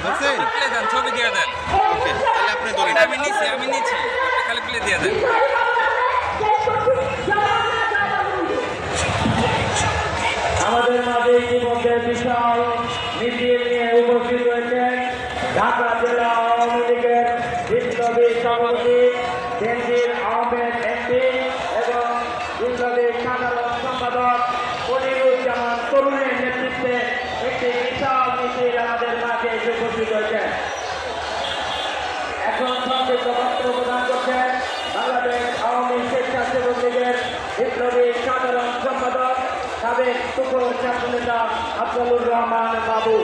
ধরছে? প্লে দেন, ছবি দিয়ে দেন। ওকে, তাহলে আপনি ধরেন। আমি নিচ্ছি, আপনি খালি প্লে দিয়ে দেন। আমাদের মাঝে ইতিমধ্যে বিশাল মিছিল নিয়ে উপস্থিত রয়েছেন ঢাকা জেলা আওয়ামী লীগের বিপ্লবী সভাপতি বেনজির আহমেদ এমপি এবং বিপ্লবী সাধারণ সম্পাদক মনিরুজ্জামান তরুণের নেতৃত্বে একটি বিশাল মিছিল আমাদের মাঝে এসে উপস্থিত রয়েছেন। এখন সংক্ষিপ্ত বক্তব্য প্রদান করছেন বাংলাদেশ আওয়ামী স্বেচ্ছাসেবক লীগের বিপ্লবী সাধারণ সম্পাদক সাবেক তুখোর ছাত্রনেতা আফজালুর রহমান বাবু।